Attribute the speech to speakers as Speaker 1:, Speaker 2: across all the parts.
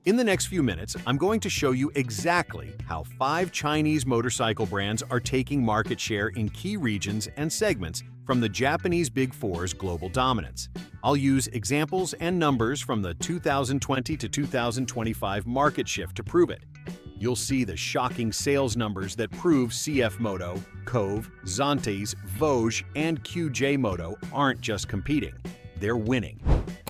Speaker 1: In the next few minutes, I'm going to show you exactly how 5 Chinese motorcycle brands are taking market share in key regions and segments from the Japanese Big Four's global dominance. I'll use examples and numbers from the 2020 to 2025 market shift to prove it. You'll see the shocking sales numbers that prove CFMoto, Kove, Zontes, Voge, and QJMoto aren't just competing, they're winning.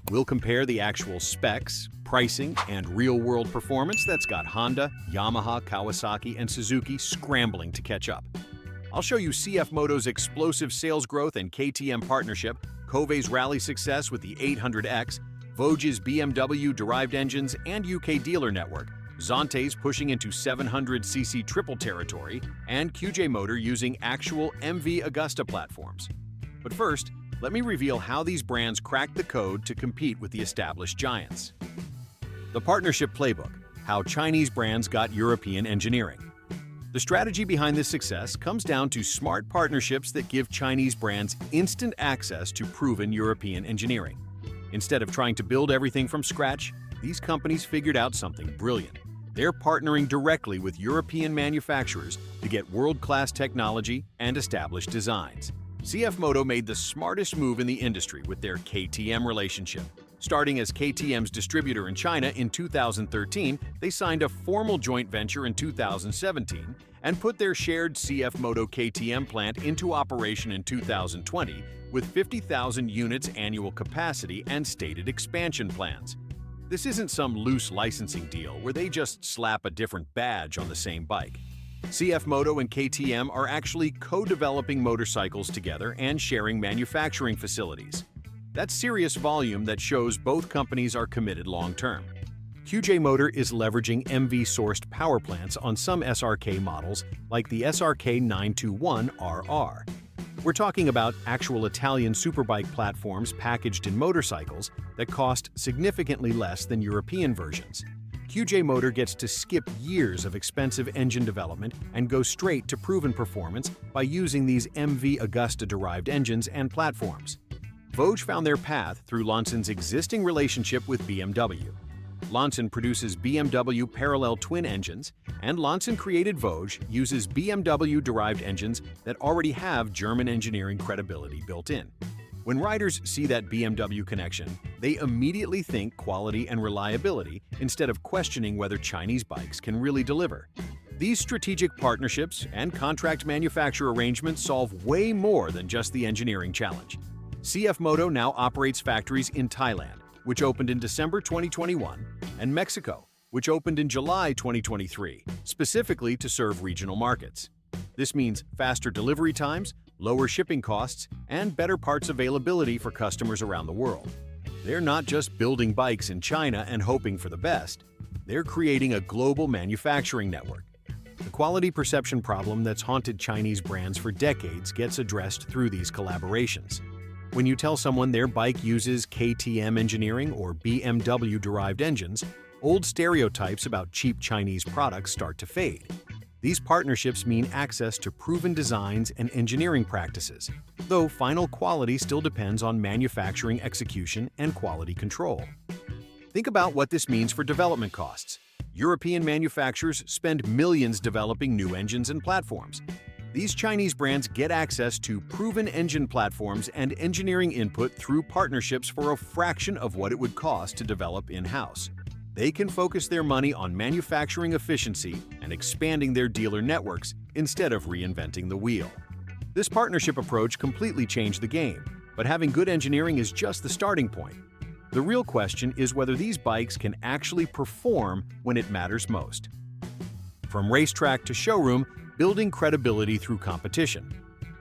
Speaker 1: We'll compare the actual specs, pricing, and real-world performance that's got Honda, Yamaha, Kawasaki, and Suzuki scrambling to catch up. I'll show you CFMoto's explosive sales growth and KTM partnership, Kove's rally success with the 800X, Voge's BMW-derived engines and UK dealer network, Zontes pushing into 700cc triple territory, and QJMoto using actual MV Agusta platforms. But first, let me reveal how these brands cracked the code to compete with the established giants. The Partnership Playbook: How Chinese Brands Got European Engineering. The strategy behind this success comes down to smart partnerships that give Chinese brands instant access to proven European engineering. Instead of trying to build everything from scratch, these companies figured out something brilliant. They're partnering directly with European manufacturers to get world-class technology and established designs. CFMoto made the smartest move in the industry with their KTM relationship. Starting as KTM's distributor in China in 2013, they signed a formal joint venture in 2017 and put their shared CFMoto KTM plant into operation in 2020 with 50,000 units annual capacity and stated expansion plans. This isn't some loose licensing deal where they just slap a different badge on the same bike. CFMoto and KTM are actually co-developing motorcycles together and sharing manufacturing facilities. That's serious volume that shows both companies are committed long-term. QJMoto is leveraging MV-sourced power plants on some SRK models like the SRK 921RR. We're talking about actual Italian superbike platforms packaged in motorcycles that cost significantly less than European versions. QJMoto gets to skip years of expensive engine development and go straight to proven performance by using these MV Agusta-derived engines and platforms. Voge found their path through Launchen's existing relationship with BMW. Launchen produces BMW parallel twin engines, and Launchen-created Voge uses BMW-derived engines that already have German engineering credibility built in. When riders see that BMW connection, they immediately think quality and reliability instead of questioning whether Chinese bikes can really deliver. These strategic partnerships and contract manufacturer arrangements solve way more than just the engineering challenge. CFMoto now operates factories in Thailand, which opened in December 2021, and Mexico, which opened in July 2023, specifically to serve regional markets. This means faster delivery times, lower shipping costs, and better parts availability for customers around the world. They're not just building bikes in China and hoping for the best, they're creating a global manufacturing network. The quality perception problem that's haunted Chinese brands for decades gets addressed through these collaborations. When you tell someone their bike uses KTM engineering or BMW-derived engines, old stereotypes about cheap Chinese products start to fade. These partnerships mean access to proven designs and engineering practices, though final quality still depends on manufacturing execution and quality control. Think about what this means for development costs. European manufacturers spend millions developing new engines and platforms. These Chinese brands get access to proven engine platforms and engineering input through partnerships for a fraction of what it would cost to develop in-house. They can focus their money on manufacturing efficiency and expanding their dealer networks instead of reinventing the wheel. This partnership approach completely changed the game, but having good engineering is just the starting point. The real question is whether these bikes can actually perform when it matters most. From racetrack to showroom, building credibility through competition.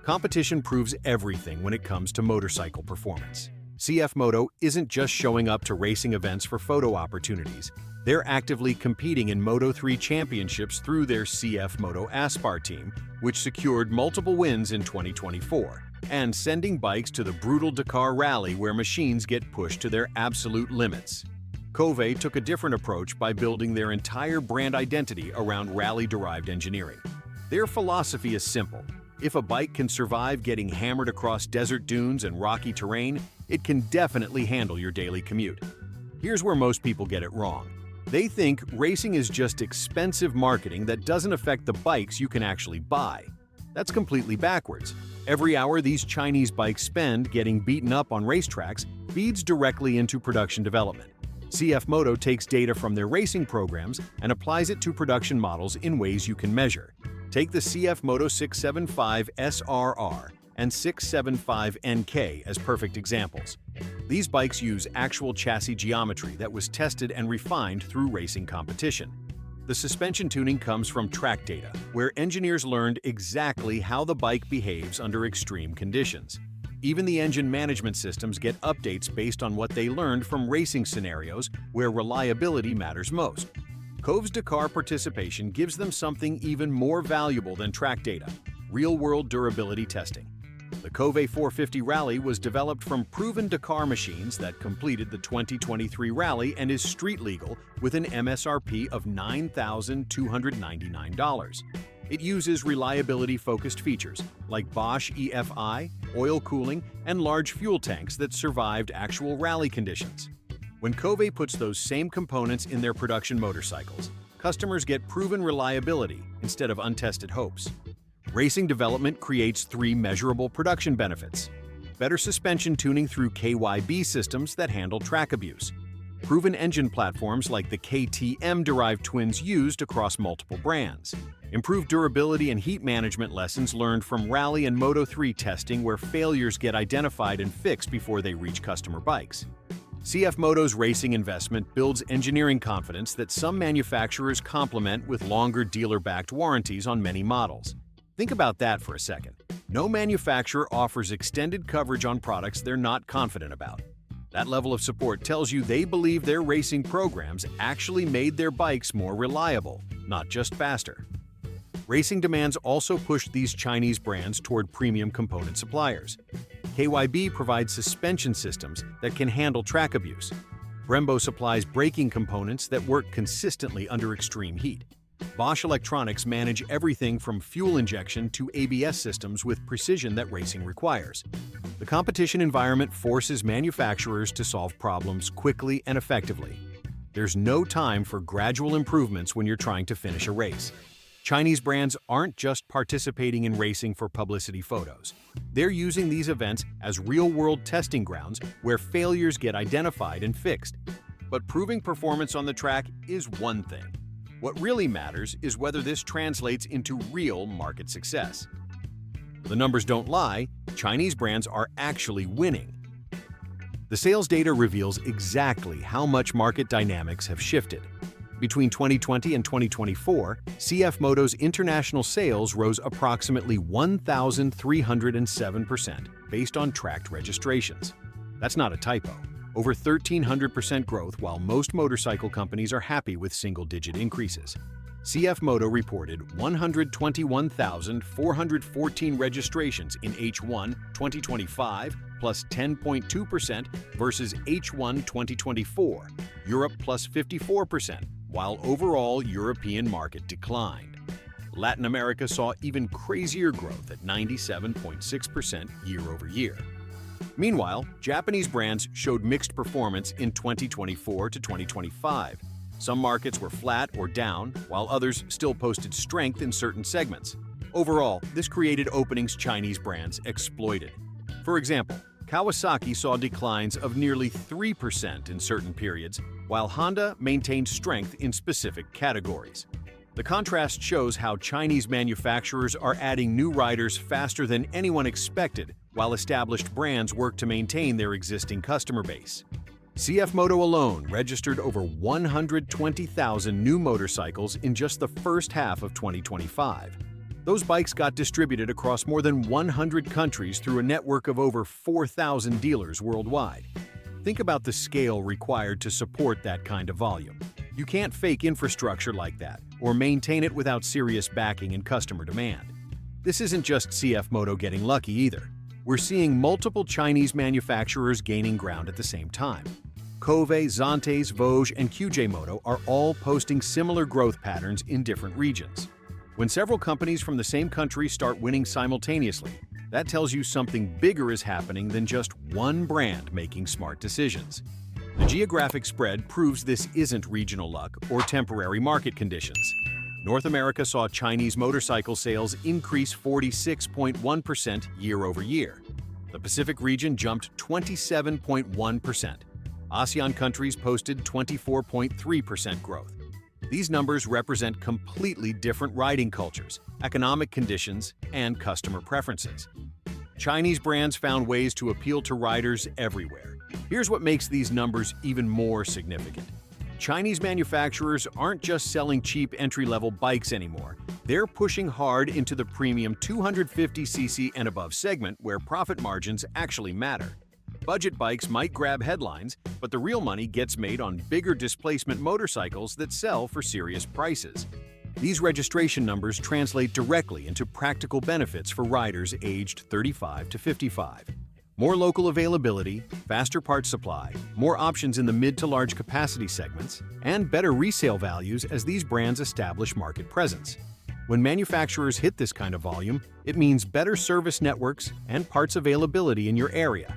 Speaker 1: Competition proves everything when it comes to motorcycle performance. CFMoto isn't just showing up to racing events for photo opportunities. They're actively competing in Moto3 championships through their CFMoto Aspar team, which secured multiple wins in 2024, and sending bikes to the brutal Dakar Rally where machines get pushed to their absolute limits. Kove took a different approach by building their entire brand identity around rally-derived engineering. Their philosophy is simple. If a bike can survive getting hammered across desert dunes and rocky terrain, it can definitely handle your daily commute. Here's where most people get it wrong. They think racing is just expensive marketing that doesn't affect the bikes you can actually buy. That's completely backwards. Every hour these Chinese bikes spend getting beaten up on racetracks feeds directly into production development. CFMoto takes data from their racing programs and applies it to production models in ways you can measure. Take the CFMoto 675 SRR and 675 NK as perfect examples. These bikes use actual chassis geometry that was tested and refined through racing competition. The suspension tuning comes from track data, where engineers learned exactly how the bike behaves under extreme conditions. Even the engine management systems get updates based on what they learned from racing scenarios where reliability matters most. Kove's Dakar participation gives them something even more valuable than track data: real-world durability testing. The Kove 450 Rally was developed from proven Dakar machines that completed the 2023 rally and is street legal with an MSRP of $9,299. It uses reliability-focused features like Bosch EFI, oil cooling, and large fuel tanks that survived actual rally conditions. When Kove puts those same components in their production motorcycles, customers get proven reliability instead of untested hopes. Racing development creates 3 measurable production benefits: better suspension tuning through KYB systems that handle track abuse, proven engine platforms like the KTM-derived twins used across multiple brands, improved durability and heat management lessons learned from Rally and Moto3 testing where failures get identified and fixed before they reach customer bikes. CFMoto's racing investment builds engineering confidence that some manufacturers complement with longer dealer-backed warranties on many models. Think about that for a second. No manufacturer offers extended coverage on products they're not confident about. That level of support tells you they believe their racing programs actually made their bikes more reliable, not just faster. Racing demands also pushed these Chinese brands toward premium component suppliers. KYB provides suspension systems that can handle track abuse. Brembo supplies braking components that work consistently under extreme heat. Bosch Electronics manage everything from fuel injection to ABS systems with precision that racing requires. The competition environment forces manufacturers to solve problems quickly and effectively. There's no time for gradual improvements when you're trying to finish a race. Chinese brands aren't just participating in racing for publicity photos. They're using these events as real-world testing grounds where failures get identified and fixed. But proving performance on the track is one thing. What really matters is whether this translates into real market success. The numbers don't lie, Chinese brands are actually winning. The sales data reveals exactly how much market dynamics have shifted. Between 2020 and 2024, CFMoto's international sales rose approximately 1,307% based on tracked registrations. That's not a typo. Over 1,300% growth, while most motorcycle companies are happy with single-digit increases. CFMoto reported 121,414 registrations in H1 2025, plus 10.2% versus H1 2024, Europe plus 54%, while overall European market declined. Latin America saw even crazier growth at 97.6% year-over-year. Meanwhile, Japanese brands showed mixed performance in 2024 to 2025. Some markets were flat or down, while others still posted strength in certain segments. Overall, this created openings Chinese brands exploited. For example, Kawasaki saw declines of nearly 3% in certain periods, while Honda maintained strength in specific categories. The contrast shows how Chinese manufacturers are adding new riders faster than anyone expected, while established brands work to maintain their existing customer base. CFMoto alone registered over 120,000 new motorcycles in just the first half of 2025. Those bikes got distributed across more than 100 countries through a network of over 4,000 dealers worldwide. Think about the scale required to support that kind of volume. You can't fake infrastructure like that, or maintain it without serious backing and customer demand. This isn't just CFMoto getting lucky either. We're seeing multiple Chinese manufacturers gaining ground at the same time. Kove, Zontes, Voge, and QJMoto are all posting similar growth patterns in different regions. When several companies from the same country start winning simultaneously, that tells you something bigger is happening than just one brand making smart decisions. The geographic spread proves this isn't regional luck or temporary market conditions. North America saw Chinese motorcycle sales increase 46.1% year-over-year. The Pacific region jumped 27.1%. ASEAN countries posted 24.3% growth. These numbers represent completely different riding cultures, economic conditions, and customer preferences. Chinese brands found ways to appeal to riders everywhere. Here's what makes these numbers even more significant. Chinese manufacturers aren't just selling cheap entry-level bikes anymore. They're pushing hard into the premium 250cc and above segment where profit margins actually matter. Budget bikes might grab headlines, but the real money gets made on bigger displacement motorcycles that sell for serious prices. These registration numbers translate directly into practical benefits for riders aged 35 to 55. More local availability, faster parts supply, more options in the mid to large capacity segments, and better resale values as these brands establish market presence. When manufacturers hit this kind of volume, it means better service networks and parts availability in your area.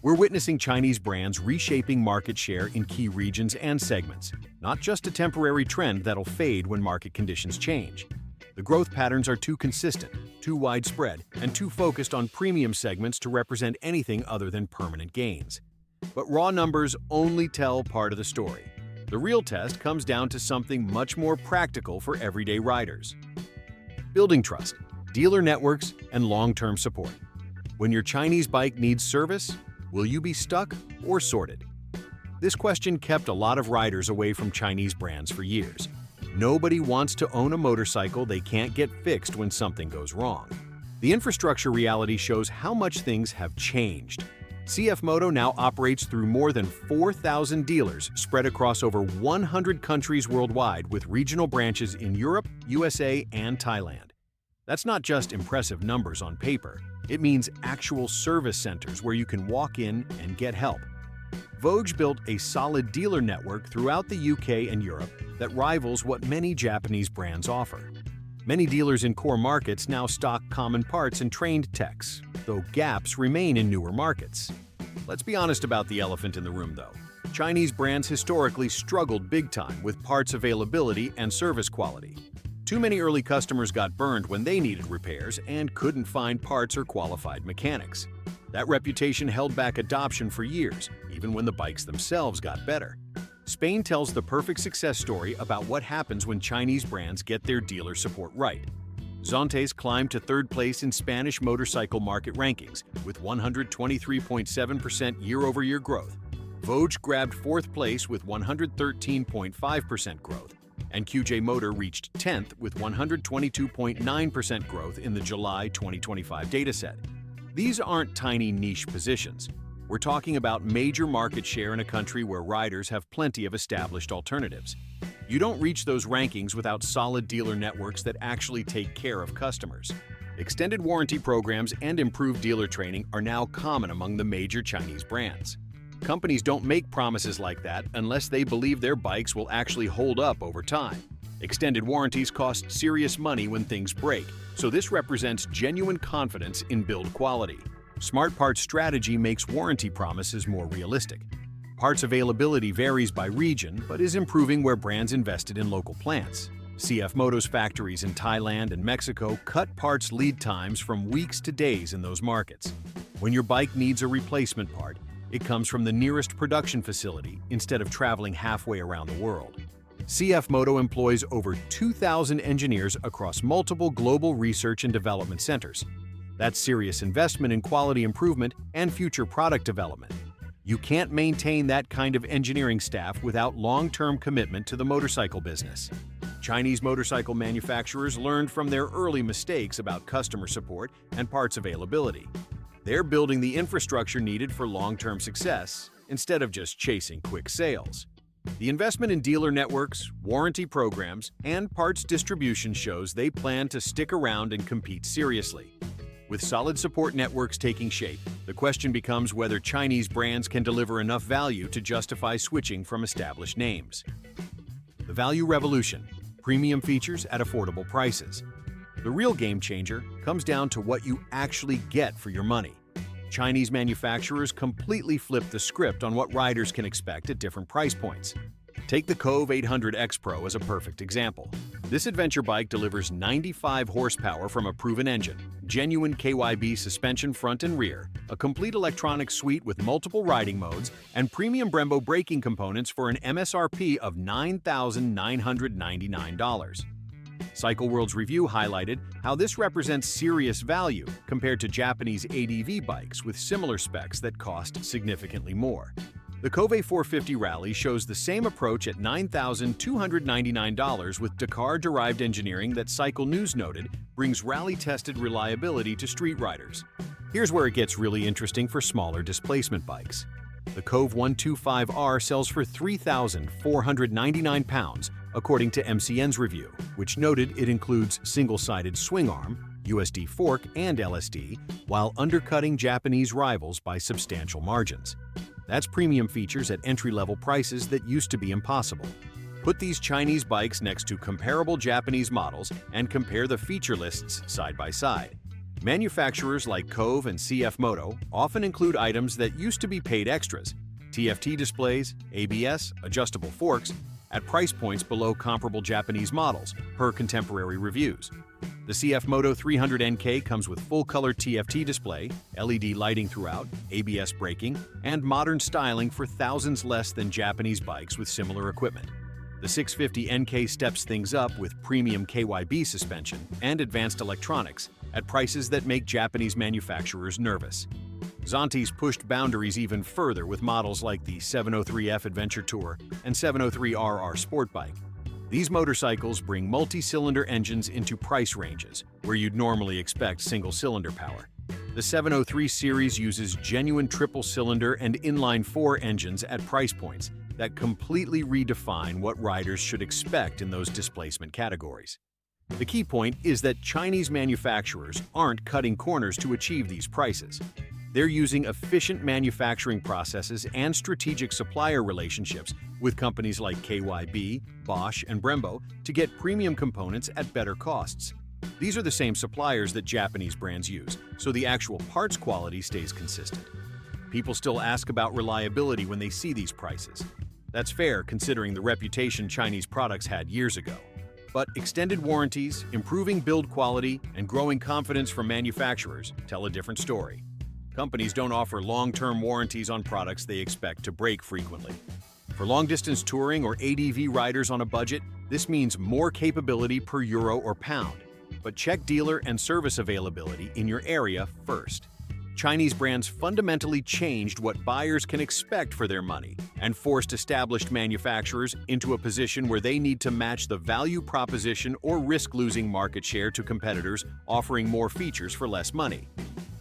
Speaker 1: We're witnessing Chinese brands reshaping market share in key regions and segments, not just a temporary trend that'll fade when market conditions change. The growth patterns are too consistent, too widespread, and too focused on premium segments to represent anything other than permanent gains. But raw numbers only tell part of the story. The real test comes down to something much more practical for everyday riders. Building trust, dealer networks, and long-term support. When your Chinese bike needs service, will you be stuck or sorted? This question kept a lot of riders away from Chinese brands for years. Nobody wants to own a motorcycle they can't get fixed when something goes wrong. The infrastructure reality shows how much things have changed. CFMoto now operates through more than 4,000 dealers spread across over 100 countries worldwide with regional branches in Europe, USA, and Thailand. That's not just impressive numbers on paper. It means actual service centers where you can walk in and get help. Voge built a solid dealer network throughout the UK and Europe that rivals what many Japanese brands offer. Many dealers in core markets now stock common parts and trained techs, though gaps remain in newer markets. Let's be honest about the elephant in the room, though. Chinese brands historically struggled big time with parts availability and service quality. Too many early customers got burned when they needed repairs and couldn't find parts or qualified mechanics. That reputation held back adoption for years, even when the bikes themselves got better. Spain tells the perfect success story about what happens when Chinese brands get their dealer support right. Zontes climbed to third place in Spanish motorcycle market rankings with 123.7% year-over-year growth. Voge grabbed fourth place with 113.5% growth, and QJMoto reached 10th with 122.9% growth in the July 2025 dataset. These aren't tiny niche positions. We're talking about major market share in a country where riders have plenty of established alternatives. You don't reach those rankings without solid dealer networks that actually take care of customers. Extended warranty programs and improved dealer training are now common among the major Chinese brands. Companies don't make promises like that unless they believe their bikes will actually hold up over time. Extended warranties cost serious money when things break, so this represents genuine confidence in build quality. Smart Parts strategy makes warranty promises more realistic. Parts availability varies by region, but is improving where brands invested in local plants. CFMoto's factories in Thailand and Mexico cut parts lead times from weeks to days in those markets. When your bike needs a replacement part, it comes from the nearest production facility instead of traveling halfway around the world. CFMoto employs over 2,000 engineers across multiple global research and development centers. That's serious investment in quality improvement and future product development. You can't maintain that kind of engineering staff without long-term commitment to the motorcycle business. Chinese motorcycle manufacturers learned from their early mistakes about customer support and parts availability. They're building the infrastructure needed for long-term success instead of just chasing quick sales. The investment in dealer networks, warranty programs, and parts distribution shows they plan to stick around and compete seriously. With solid support networks taking shape, the question becomes whether Chinese brands can deliver enough value to justify switching from established names. The value revolution: premium features at affordable prices. The real game changer comes down to what you actually get for your money. Chinese manufacturers completely flip the script on what riders can expect at different price points. Take the Kove 800X Pro as a perfect example. This adventure bike delivers 95 horsepower from a proven engine, genuine KYB suspension front and rear, a complete electronic suite with multiple riding modes, and premium Brembo braking components for an MSRP of $9,999. CycleWorld's review highlighted how this represents serious value compared to Japanese ADV bikes with similar specs that cost significantly more. The Kove 450 Rally shows the same approach at $9,299 with Dakar-derived engineering that Cycle News noted brings rally-tested reliability to street riders. Here's where it gets really interesting for smaller displacement bikes. The Kove 125R sells for £3,499, according to MCN's review, which noted it includes single-sided swing arm, USD fork, and LSD, while undercutting Japanese rivals by substantial margins. That's premium features at entry-level prices that used to be impossible. Put these Chinese bikes next to comparable Japanese models and compare the feature lists side by side. Manufacturers like Kove and CFMoto often include items that used to be paid extras: TFT displays, ABS, adjustable forks, at price points below comparable Japanese models, per contemporary reviews. The CFMoto 300NK comes with full-color TFT display, LED lighting throughout, ABS braking, and modern styling for thousands less than Japanese bikes with similar equipment. The 650NK steps things up with premium KYB suspension and advanced electronics at prices that make Japanese manufacturers nervous. Zontes pushed boundaries even further with models like the 703F Adventure Tour and 703RR Sport Bike. These motorcycles bring multi-cylinder engines into price ranges where you'd normally expect single-cylinder power. The 703 series uses genuine triple-cylinder and inline-4 engines at price points that completely redefine what riders should expect in those displacement categories. The key point is that Chinese manufacturers aren't cutting corners to achieve these prices. They're using efficient manufacturing processes and strategic supplier relationships with companies like KYB, Bosch, and Brembo to get premium components at better costs. These are the same suppliers that Japanese brands use, so the actual parts quality stays consistent. People still ask about reliability when they see these prices. That's fair considering the reputation Chinese products had years ago. But extended warranties, improving build quality, and growing confidence from manufacturers tell a different story. Companies don't offer long-term warranties on products they expect to break frequently. For long-distance touring or ADV riders on a budget, this means more capability per euro or pound. But check dealer and service availability in your area first. Chinese brands fundamentally changed what buyers can expect for their money and forced established manufacturers into a position where they need to match the value proposition or risk losing market share to competitors offering more features for less money.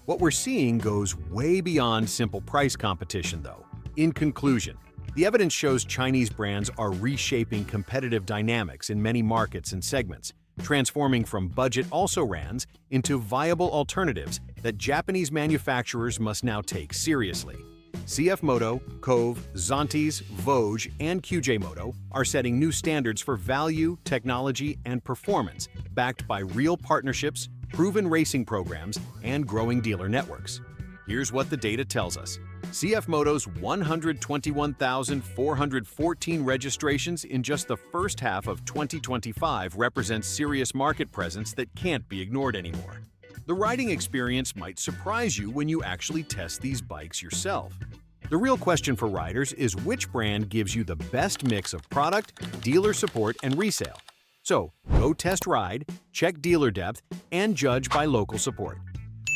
Speaker 1: What we're seeing goes way beyond simple price competition, though. In conclusion, the evidence shows Chinese brands are reshaping competitive dynamics in many markets and segments, transforming from budget also-rans into viable alternatives that Japanese manufacturers must now take seriously. CFMoto, Kove, Zontes, Voge, and QJMoto are setting new standards for value, technology, and performance, backed by real partnerships, proven racing programs, and growing dealer networks. Here's what the data tells us. CFMoto's 121,414 registrations in just the first half of 2025 represents serious market presence that can't be ignored anymore. The riding experience might surprise you when you actually test these bikes yourself. The real question for riders is which brand gives you the best mix of product, dealer support, and resale. So, go test ride, check dealer depth, and judge by local support.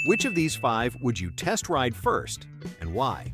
Speaker 1: Which of these 5 would you test ride first, and why?